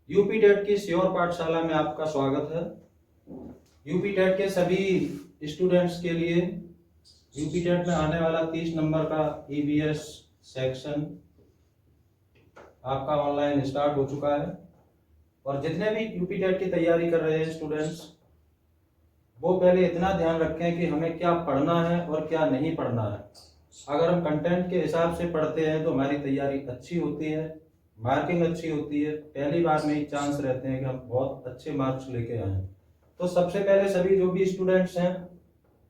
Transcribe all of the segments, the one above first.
UP TET की sure पाठशाला में आपका स्वागत है। यूपी टेट के सभी स्टूडेंट्स के लिए यूपी टेट में आने वाला 30 नंबर का ईवीएस सेक्शन आपका ऑनलाइन स्टार्ट हो चुका है और जितने भी यूपी टेट की तैयारी कर रहे हैं स्टूडेंट्स, वो पहले इतना ध्यान रखें कि हमें क्या पढ़ना है और क्या नहीं पढ़ना है। अगर हम कंटेंट के हिसाब से पढ़ते हैं तो हमारी तैयारी अच्छी होती है, मार्किंग अच्छी होती है, पहली बार में ही चांस रहते हैं कि हम बहुत अच्छे मार्क्स लेके आए। तो सबसे पहले सभी जो भी स्टूडेंट्स हैं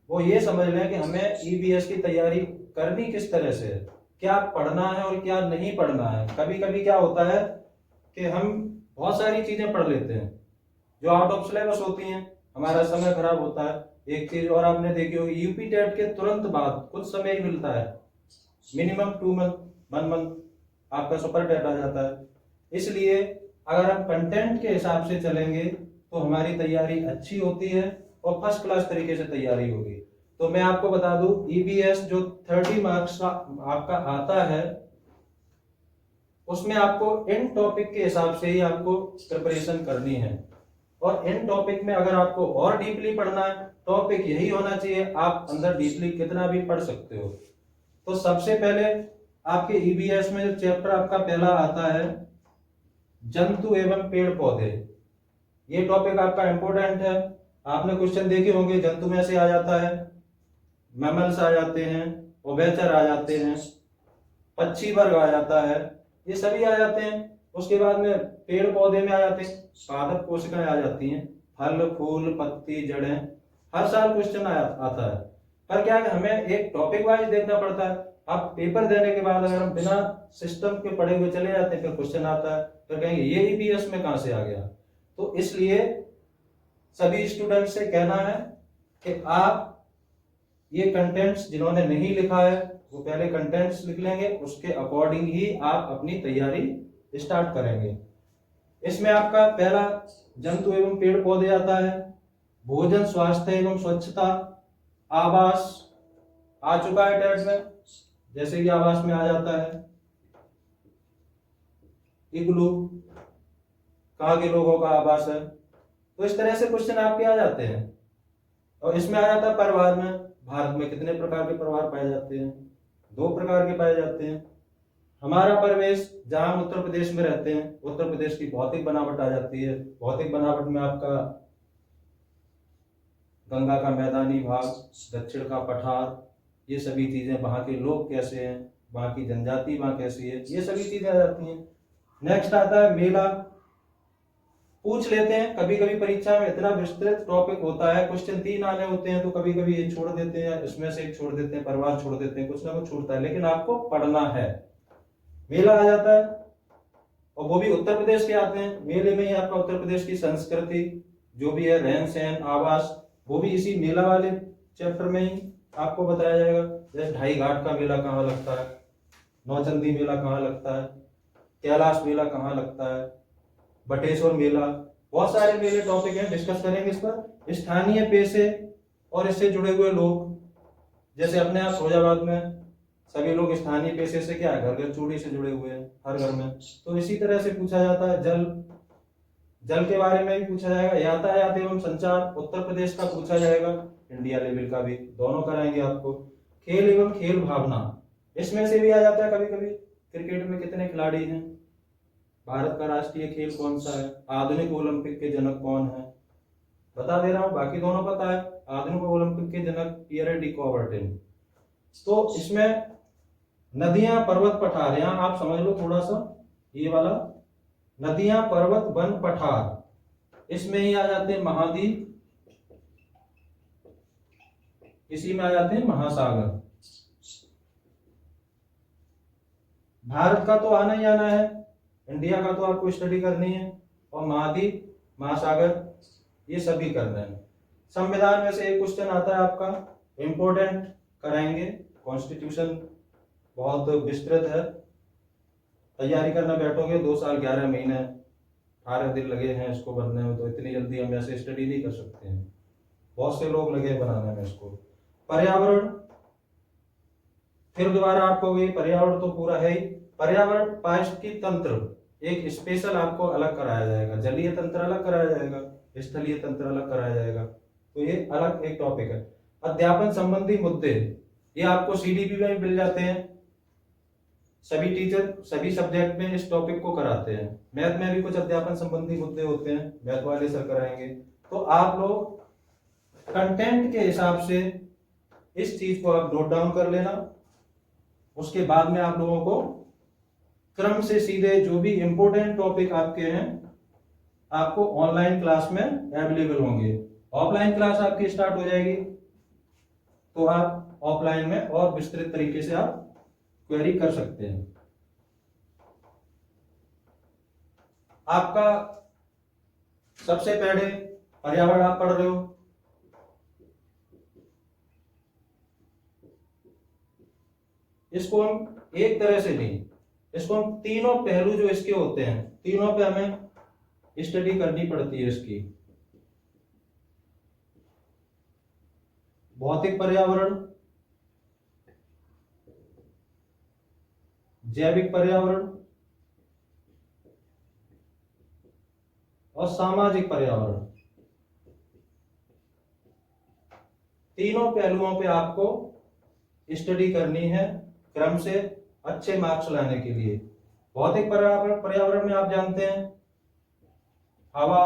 वो ये समझ लें कि हमें ईवीएस की तैयारी करनी किस तरह से है, क्या पढ़ना है और क्या नहीं पढ़ना है। कभी कभी क्या होता है कि हम बहुत सारी चीजें पढ़ लेते हैं जो आउट ऑफ सिलेबस होती हैं, हमारा समय खराब होता है। एक चीज और आपने देखी होगी, यूपी टेट के तुरंत बाद कुछ समय ही मिलता है, मिनिमम 1 मंथ आपका सुपर टेट आ जाता है। इसलिए अगर हम कंटेंट के हिसाब से चलेंगे तो हमारी तैयारी अच्छी होती है और फर्स्ट क्लास तरीके से तैयारी होगी। तो मैं आपको बता दूं, ईवीएस जो 30 मार्क्स का आपका आता है उसमें आपको इन टॉपिक के हिसाब से ही आपको प्रिपरेशन करनी है। और इन टॉपिक में अगर आपको और डीपली पढ़ना है, टॉपिक यही होना चाहिए, आप अंदर डीपली कितना भी पढ़ सकते हो। तो सबसे पहले आपके ईवीएस में जो चैप्टर आपका पहला आता है, जंतु एवं पेड़ पौधे, ये टॉपिक आपका इंपॉर्टेंट है। आपने क्वेश्चन देखे होंगे, जंतु में से आ जाता है, मैमल्स आ जाते हैं, उभयचर आ जाते हैं, पक्षी वर्ग आ जाता है, ये सभी आ जाते हैं। उसके बाद में पेड़ पौधे में आ जाते हैं, पादप कोशिकाएं आ जाती हैं, फल फूल पत्ती जड़ें, हर साल क्वेश्चन आता है। पर क्या है, हमें एक टॉपिक वाइज देखना पड़ता है। आप पेपर देने के बाद अगर हम बिना सिस्टम के पढ़े हुए चले जाते हैं, फिर क्वेश्चन आता है, फिर कहेंगे ये ईवीएस में कहां से आ गया। तो इसलिए सभी स्टूडेंट से कहना है कि आप ये कंटेंट्स जिन्होंने नहीं लिखा है वो पहले कंटेंट्स लिख लेंगे, उसके अकॉर्डिंग ही आप अपनी तैयारी स्टार्ट करेंगे। इसमें आपका पहला जंतु एवं पेड़ पौधे आता है, भोजन स्वास्थ्य एवं स्वच्छता, आवास आ चुका है टेट में, जैसे कि आवास में आ जाता है इग्लू, कहाँ के लोगों का आवास है। तो इस तरह से क्वेश्चन आपके आ जाते हैं। और इसमें आ जाता है परिवार में, भारत में कितने प्रकार के परिवार पाए जाते हैं, 2 प्रकार के पाए जाते हैं। हमारा परिवेश, जहां हम उत्तर प्रदेश में रहते हैं, उत्तर प्रदेश की भौतिक बनावट आ जाती है। भौतिक बनावट में आपका गंगा का मैदानी भाग, दक्षिण का पठार, ये सभी चीजें, वहां के लोग कैसे हैं, वहां की जनजाति वहां कैसी है, ये सभी चीजें आ जाती हैं। नेक्स्ट आता है मेला, पूछ लेते हैं कभी कभी परीक्षा में, इतना विस्तृत टॉपिक होता है, क्वेश्चन 3 आने होते हैं तो कभी कभी ये छोड़ देते हैं, इसमें से एक छोड़ देते हैं, परिवार छोड़ देते हैं, कुछ ना कुछ छूटता है, लेकिन आपको पढ़ना है। मेला आ जाता है और वो भी उत्तर प्रदेश के आते हैं। मेले में ही आपका उत्तर प्रदेश की संस्कृति जो भी है, रहन सहन, आवास, वो भी इसी मेला वाले चैप्टर में ही आपको बताया जाएगा। जैसे ढाई घाट का मेला कहाँ लगता है, नौचंदी मेला कहाँ लगता है, कैलाश मेला कहाँ लगता है, बटेश्वर मेला, बहुत सारे मेले टॉपिक हैं, डिस्कस करेंगे इस पर। स्थानीय पेशे और इससे जुड़े हुए लोग, जैसे अपने यहाँ फिरोजाबाद में सभी लोग स्थानीय पेशे से क्या है, घर घर चूड़ी से जुड़े हुए हैं हर घर में, तो इसी तरह से पूछा जाता है। जल के बारे में भी पूछा जाएगा। यातायात एवं संचार उत्तर प्रदेश का पूछा जाएगा, इंडिया लेवल का भी, दोनों कराएंगे आपको। खेल एवं खेल भावना, इसमें से भी आ जाता है कभी कभी, क्रिकेट में कितने खिलाड़ी हैं, भारत का राष्ट्रीय खेल कौन सा है, आधुनिक ओलंपिक के जनक कौन है, बता दे रहा हूं, बाकी दोनों पता है। आधुनिक ओलंपिक के जनक पियर डी कॉबर्टिन। तो इसमें नदियां पर्वत पठार, यहां आप समझ लो थोड़ा सा, ये वाला नदियां पर्वत वन पठार, इसमें ही आ जाते हैं महाद्वीप, इसी में आ जाते हैं महासागर। भारत का तो आना ही आना है, इंडिया का तो आपको स्टडी करनी है, और महाद्वीप महासागर ये सभी करना है। संविधान में से एक क्वेश्चन आता है आपका, इंपोर्टेंट कराएंगे। कॉन्स्टिट्यूशन बहुत विस्तृत है, तैयारी करना बैठोगे 2 साल 11 महीने 18 दिन लगे हैं इसको बनने में, तो इतनी जल्दी हम ऐसे स्टडी नहीं कर सकते हैं, बहुत से लोग लगे बनाने में इसको। पर्यावरण, फिर दोबारा आपको ये पर्यावरण तो पूरा है ही, पर्यावरण पारिस्थितिकी तंत्र, एक स्पेशल आपको अलग कराया जाएगा, जलीय तंत्र अलग कराया जाएगा, स्थलीय तंत्र अलग कराया जाएगा, तो ये अलग एक टॉपिक है। अध्यापन संबंधी मुद्दे, ये आपको सीडीपी में भी मिल जाते हैं, सभी टीचर सभी सब्जेक्ट में इस टॉपिक को कराते हैं। मैथ में भी कुछ अध्यापन संबंधी मुद्दे होते हैं, मैथ वाले सर कराएंगे। तो आप लोग कंटेंट के हिसाब से इस चीज को आप नोट डाउन कर लेना। उसके बाद में आप लोगों को क्रम से सीधे जो भी इंपॉर्टेंट टॉपिक आपके हैं आपको ऑनलाइन क्लास में अवेलेबल होंगे। ऑफलाइन क्लास आपकी स्टार्ट हो जाएगी, तो आप ऑफलाइन में और विस्तृत तरीके से आप क्वेरी कर सकते हैं। आपका सबसे पहले पर्यावरण आप पढ़ रहे हो, इसको हम एक तरह से नहीं, इसको हम तीनों पहलू जो इसके होते हैं, तीनों पे हमें स्टडी करनी पड़ती है इसकी। भौतिक पर्यावरण, जैविक पर्यावरण और सामाजिक पर्यावरण, तीनों पहलुओं पे आपको स्टडी करनी है क्रम से अच्छे मार्क्स लाने के लिए। भौतिक पर्यावरण में आप जानते हैं हवा,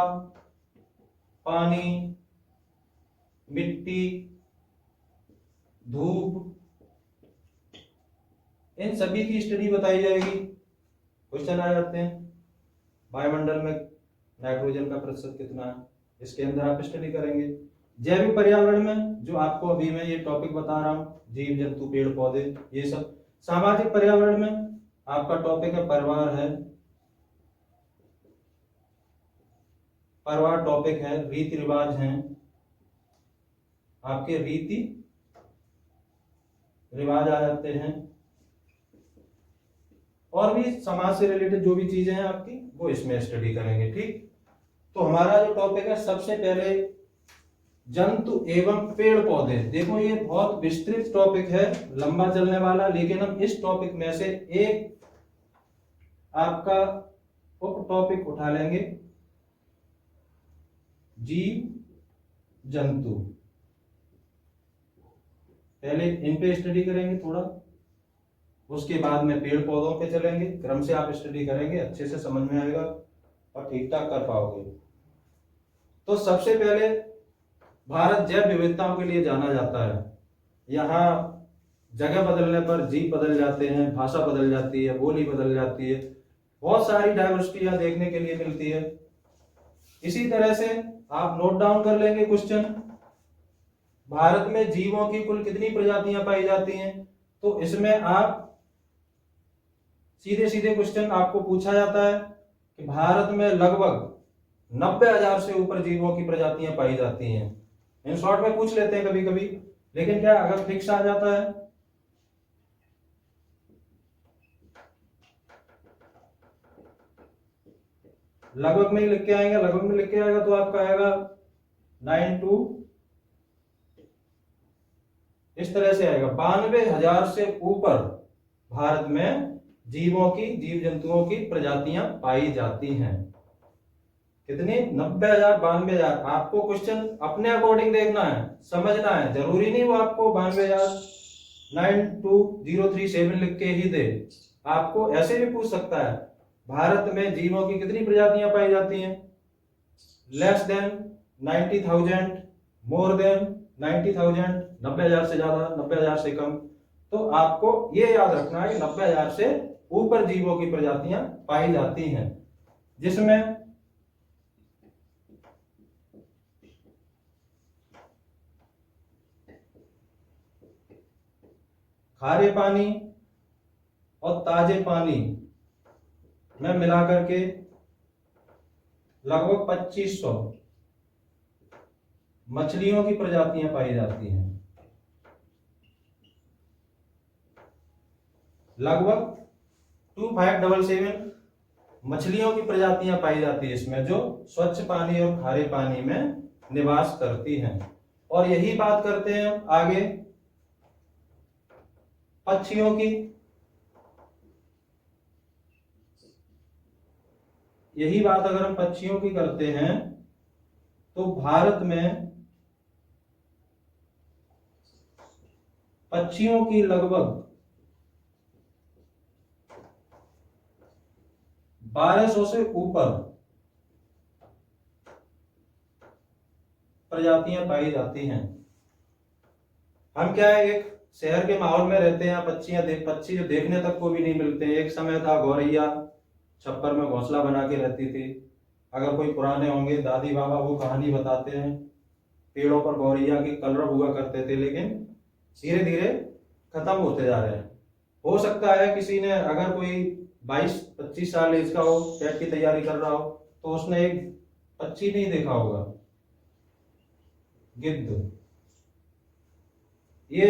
पानी, मिट्टी, धूप, इन सभी की स्टडी बताई जाएगी। क्वेश्चन आ जाते हैं, वायुमंडल में नाइट्रोजन का प्रतिशत कितना है, इसके अंदर आप स्टडी करेंगे। जैविक पर्यावरण में जो आपको अभी मैं ये टॉपिक बता रहा हूं, जीव जंतु पेड़ पौधे ये सब। सामाजिक पर्यावरण में आपका टॉपिक है परिवार है, परिवार टॉपिक है, रीति रिवाज हैं, आपके रीति रिवाज आ जाते हैं, और भी समाज से रिलेटेड जो भी चीजें हैं आपकी वो इसमें स्टडी करेंगे। ठीक, तो हमारा जो टॉपिक है सबसे पहले जंतु एवं पेड़ पौधे। देखो ये बहुत विस्तृत टॉपिक है, लंबा चलने वाला, लेकिन हम इस टॉपिक में से एक आपका उप टॉपिक उठा लेंगे, जीव जंतु। पहले इन पे स्टडी करेंगे थोड़ा, उसके बाद में पेड़ पौधों पे चलेंगे, क्रम से आप स्टडी करेंगे, अच्छे से समझ में आएगा और ठीक ठाक कर पाओगे। तो सबसे पहले भारत जैव विविधताओं के लिए जाना जाता है। यहाँ जगह बदलने पर जीव बदल जाते हैं, भाषा बदल जाती है, बोली बदल जाती है, बहुत सारी डाइवर्सिटी यहाँ देखने के लिए मिलती है। इसी तरह से आप नोट डाउन कर लेंगे क्वेश्चन, भारत में जीवों की कुल कितनी प्रजातियां पाई जाती हैं। तो इसमें आप सीधे सीधे क्वेश्चन आपको पूछा जाता है कि भारत में लगभग 90,000 से ऊपर जीवों की प्रजातियां पाई जाती हैं। इन शॉर्ट में पूछ लेते हैं कभी कभी, लेकिन क्या अगर फिक्स आ जाता है, लगभग में ही लिख के आएंगे, लगभग में लिख के आएगा तो आपका आएगा 92, इस तरह से आएगा। 92,000 से ऊपर भारत में जीवों की, जीव जंतुओं की प्रजातियां पाई जाती हैं। कितनी? 90,000, 92,000। आपको क्वेश्चन अपने अकॉर्डिंग देखना है, समझना है, जरूरी नहीं वो आपको 92,092,037 लिख के ही दे। आपको ऐसे भी पूछ सकता है भारत में जीवों की कितनी प्रजातियां पाई जाती हैं, लेस देन 90,000, मोर देन 90,000, 90,000 से ज्यादा, 90,000 से कम। तो आपको ये याद रखना है 90,000 से ऊपर जीवों की प्रजातियां पाई जाती हैं, जिसमें खारे पानी और ताजे पानी में मिलाकर के लगभग 2500 मछलियों की प्रजातियां पाई जाती हैं। लगभग 2577 मछलियों की प्रजातियां पाई जाती है इसमें, जो स्वच्छ पानी और खारे पानी में निवास करती हैं। और यही बात करते हैं आगे पक्षियों की। यही बात अगर हम पक्षियों की करते हैं तो भारत में पक्षियों की लगभग 1200 से ऊपर प्रजातियां पाई जाती हैं। हम क्या है, एक शहर के माहौल में रहते हैं, पक्षी जो देखने तक को भी नहीं मिलते हैं। एक समय था गौरैया छप्पर में घोंसला बना के रहती थी। अगर कोई पुराने होंगे दादी बाबा वो कहानी बताते हैं, पेड़ों पर गौरैया की कलरव हुआ करते थे, लेकिन धीरे धीरे खत्म होते जा रहे हैं। हो सकता है किसी ने, अगर कोई 22-25 साल एज का हो, टेट की तैयारी कर रहा हो, तो उसने एक पक्षी नहीं देखा होगा, गिद्ध। ये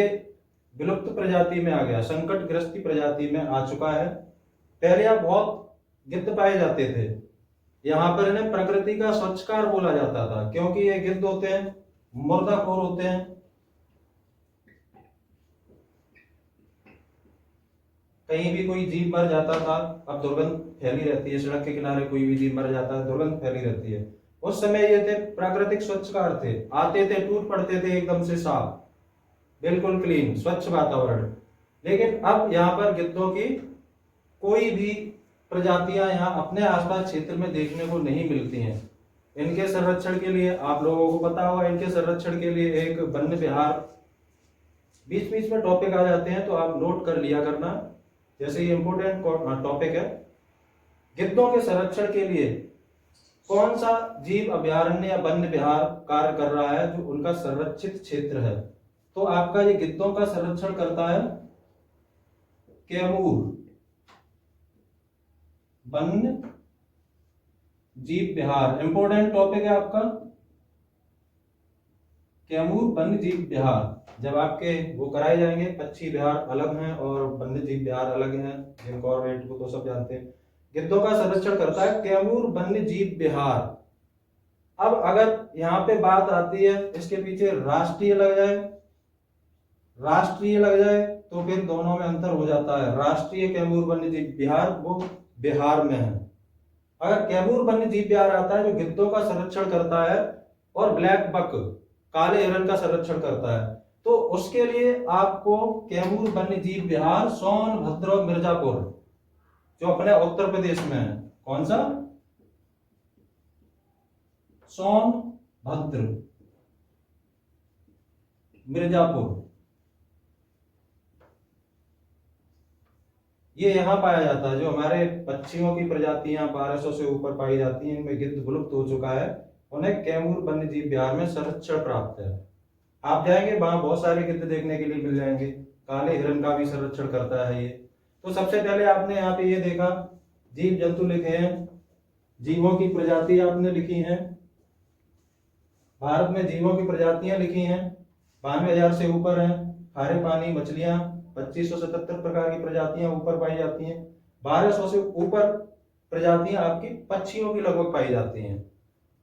विलुप्त प्रजाति में आ गया, संकटग्रस्त प्रजाति में आ चुका है। पहले यहाँ बहुत गिद्ध पाए जाते थे। यहाँ पर इन्हें प्रकृति का स्वच्छकार बोला जाता था, क्योंकि ये गिद्ध होते हैं, मुर्दाखोर होते हैं। कहीं भी कोई जीव मर जाता था, अब दुर्गंध फैली रहती है, सड़क के किनारे कोई भी जीव मर जाता है, दुर्गंध फैली रहती है। उस समय ये थे प्राकृतिक स्वच्छकार थे, आते थे, टूट पड़ते थे एकदम से साफ, बिल्कुल क्लीन, स्वच्छ वातावरण। लेकिन अब यहाँ पर गिद्धों की कोई भी प्रजातियां यहाँ अपने आसपास क्षेत्र में देखने को नहीं मिलती हैं। इनके संरक्षण के लिए, आप लोगों को पता होगा, इनके संरक्षण के लिए एक वन्य विहार, बीच बीच में टॉपिक आ जाते हैं तो आप नोट कर लिया करना, जैसे ये इंपोर्टेंट टॉपिक है। गिद्धों के संरक्षण के लिए कौन सा जीव अभयारण्य या वन्य विहार कार्य कर रहा है जो उनका संरक्षित क्षेत्र है? तो आपका ये गिद्धों का संरक्षण करता है कैमूर वन्य जीव विहार। इंपोर्टेंट टॉपिक है आपका कैमूर वन्य जीव विहार। जब आपके वो कराए जाएंगे, पक्षी विहार अलग हैं और वन्य जीव विहार अलग हैं, जिनकॉर्बेट को तो सब जानते हैं। गिद्धों का संरक्षण करता है कैमूर वन्य जीव विहार। अब अगर यहाँ पे बात आती है, इसके पीछे राष्ट्रीय लग जाए तो फिर दोनों में अंतर हो जाता है। राष्ट्रीय कैमूर वन्य जीव विहार वो बिहार में है। अगर कैमूर वन्य जीव विहार आता है जो गिद्धों का संरक्षण करता है और ब्लैक बक काले हिरण का संरक्षण करता है, तो उसके लिए आपको कैमूर वन्य जीव विहार सोनभद्र और मिर्जापुर, जो अपने उत्तर प्रदेश में है, कौन सा? सोनभद्र मिर्जापुर, ये यहाँ पाया जाता है। जो हमारे पक्षियों की प्रजातियां 1200 से ऊपर पाई जाती हैं, इनमें गिद्ध विलुप्त हो चुका है, उन्हें कैमूर वन्य जीव विहार में संरक्षण प्राप्त है। आप जाएंगे वहां बहुत सारे गिद्ध देखने के लिए मिल जाएंगे। काले हिरण का भी संरक्षण करता है ये। तो सबसे पहले आपने यहाँ पे ये देखा, जीव जंतु लिखे हैं, जीवों की प्रजाति आपने लिखी है। भारत में जीवों की प्रजातियां लिखी हैं 92,000 से ऊपर हैं। खारे पानी मछलियां 2577 प्रकार की प्रजातियां ऊपर पाई जाती हैं। 1200 से ऊपर प्रजातियां आपकी पक्षियों की लगभग पाई जाती हैं,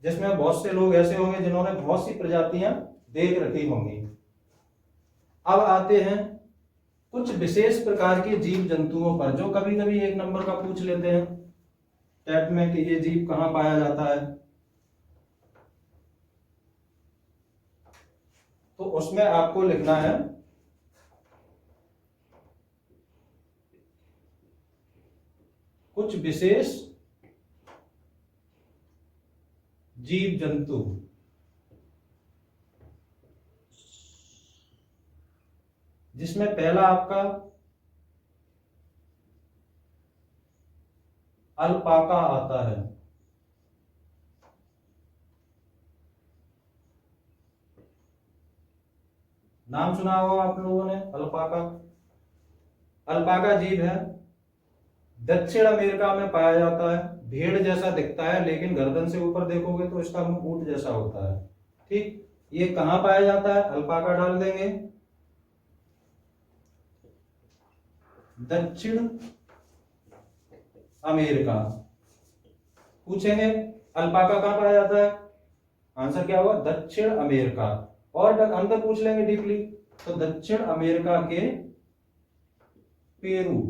जिसमें बहुत से लोग ऐसे होंगे जिन्होंने बहुत सी प्रजातियां देख रखी होंगी। अब आते हैं कुछ विशेष प्रकार के जीव जंतुओं पर, जो कभी कभी एक नंबर का पूछ लेते हैं टेट में कि ये जीव कहां पाया जाता है, तो उसमें आपको लिखना है कुछ विशेष जीव जंतु। जिसमें पहला आपका अल्पाका आता है। नाम सुना होगा आप लोगों ने अल्पाका। अल्पाका जीव है, दक्षिण अमेरिका में पाया जाता है। भेड़ जैसा दिखता है, लेकिन गर्दन से ऊपर देखोगे तो इसका मुंह ऊंट जैसा होता है। ठीक, ये कहां पाया जाता है? अल्पाका डाल देंगे दक्षिण अमेरिका। पूछेंगे अल्पाका कहां पाया जाता है, आंसर क्या होगा? दक्षिण अमेरिका। और अंदर पूछ लेंगे डीपली, तो दक्षिण अमेरिका के पेरू,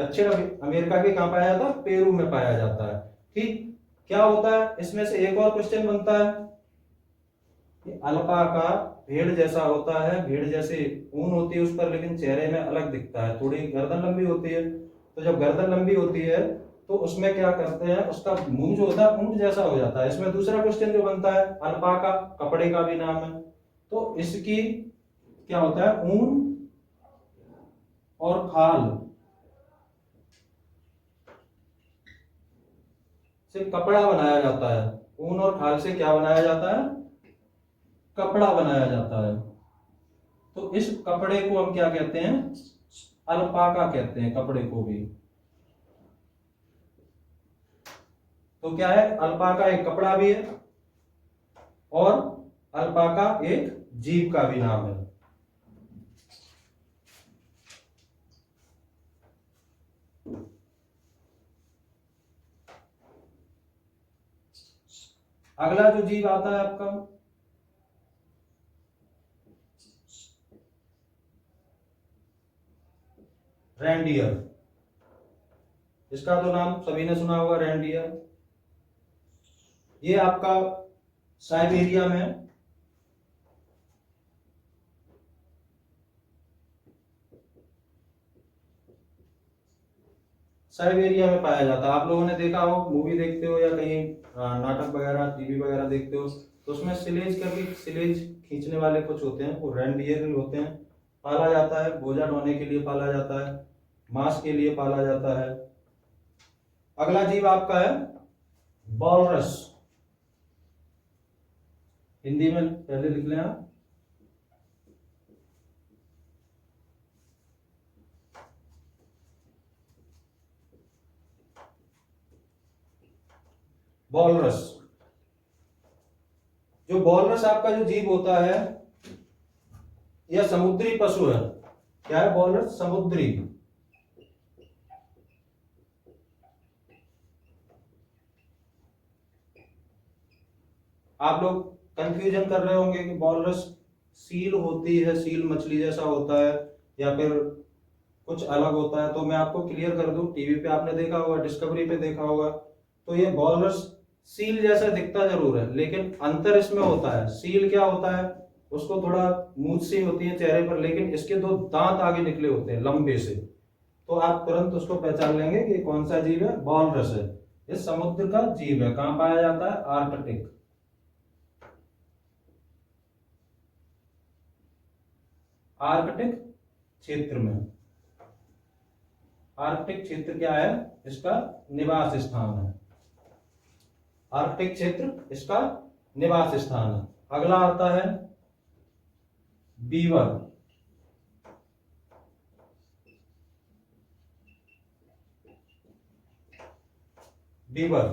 दक्षिण अमेरिका के कहाँ पाया जाता है? पेरू में पाया जाता है। ठीक, क्या होता है इसमें से एक और क्वेश्चन बनता है, अल्पाका भेड़ जैसा होता है, भेड़ जैसे ऊन होती है उस पर, लेकिन चेहरे में अलग दिखता है, थोड़ी गर्दन लंबी होती है। तो जब गर्दन लंबी होती है तो उसमें क्या करते हैं, उसका मुंह जो होता है ऊंट जैसा हो जाता है। इसमें दूसरा क्वेश्चन जो बनता है, अल्पाका कपड़े का भी नाम है, तो इसकी क्या होता है, ऊन और खाल से कपड़ा बनाया जाता है। ऊन और खाल से क्या बनाया जाता है? कपड़ा बनाया जाता है। तो इस कपड़े को हम क्या कहते हैं? अल्पाका कहते हैं कपड़े को भी। तो क्या है, अल्पाका एक कपड़ा भी है और अल्पाका एक जीव का भी नाम है। अगला जो जीव आता है आपका, रेंडियर। इसका तो नाम सभी ने सुना होगा, रेंडियर। ये आपका साइबेरिया में पाया जाता है। आप लोगों ने देखा हो, मूवी देखते हो या कहीं नाटक वगैरह टीवी वगैरह देखते हो, तो उसमें सिलेज खींचने वाले कुछ होते हैं, वो रेंडियर होते हैं। पाला जाता है, बोझा ढोने के लिए पाला जाता है, मांस के लिए पाला जाता है। अगला जीव आपका है वॉलरस। हिंदी में पहले लिख लें आप, वॉलरस। जो वॉलरस आपका जो जीव होता है, यह समुद्री पशु है। क्या है वॉलरस? समुद्री। आप लोग कंफ्यूजन कर रहे होंगे कि वॉलरस सील होती है, सील मछली जैसा होता है, या फिर कुछ अलग होता है। तो मैं आपको क्लियर कर दूं, टीवी पे आपने देखा होगा, डिस्कवरी पे देखा होगा, तो ये वॉलरस सील जैसा दिखता जरूर है, लेकिन अंतर इसमें होता है। सील क्या होता है, उसको थोड़ा मूंछ सी होती है चेहरे पर, लेकिन इसके दो दांत आगे निकले होते हैं लंबे से, तो आप तुरंत उसको पहचान लेंगे कि कौन सा जीव है, वॉलरस है। ये समुद्र का जीव है। कहां पाया जाता है? आर्कटिक। आर्कटिक क्षेत्र में। आर्कटिक क्षेत्र क्या है? इसका निवास स्थान है। आर्कटिक क्षेत्र इसका निवास स्थान है। अगला आता है बीवर। बीवर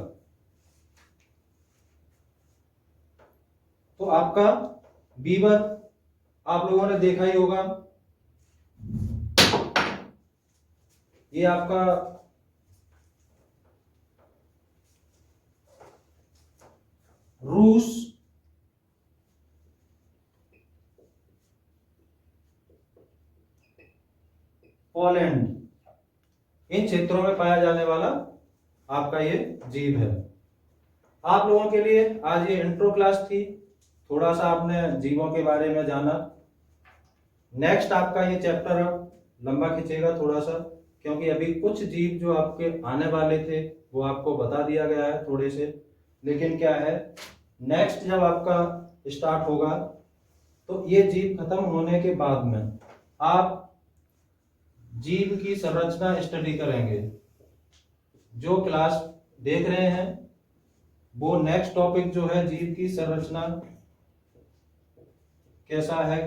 तो आपका बीवर आप लोगों ने देखा ही होगा, ये आपका रूस, पोलैंड, इन क्षेत्रों में पाया जाने वाला आपका ये जीव है। आप लोगों के लिए आज ये इंट्रो क्लास थी, थोड़ा सा आपने जीवों के बारे में जाना। नेक्स्ट आपका ये चैप्टर लंबा खींचेगा थोड़ा सा, क्योंकि अभी कुछ जीव जो आपके आने वाले थे वो आपको बता दिया गया है थोड़े से, लेकिन क्या है, नेक्स्ट जब आपका स्टार्ट होगा तो ये जीव खत्म होने के बाद में आप जीव की संरचना स्टडी करेंगे। जो क्लास देख रहे हैं वो नेक्स्ट टॉपिक जो है जीव की संरचना कैसा है,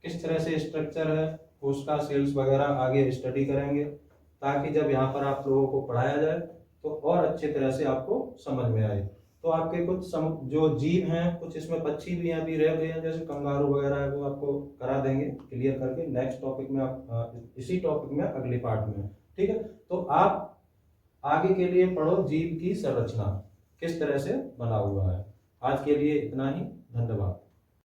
किस तरह से स्ट्रक्चर है, उसका सेल्स वगैरह आगे स्टडी करेंगे, ताकि जब यहाँ पर आप लोगों को पढ़ाया जाए तो और अच्छे तरह से आपको समझ में आए। तो आपके कुछ जो जीव हैं, कुछ इसमें पक्षी भी अभी रह गए हैं, जैसे कंगारू वगैरह है, वो आपको करा देंगे क्लियर करके नेक्स्ट टॉपिक में, आप इसी टॉपिक में अगले पार्ट में। ठीक है, तो आप आगे के लिए पढ़ो जीव की संरचना किस तरह से बना हुआ है। आज के लिए इतना ही, धन्यवाद।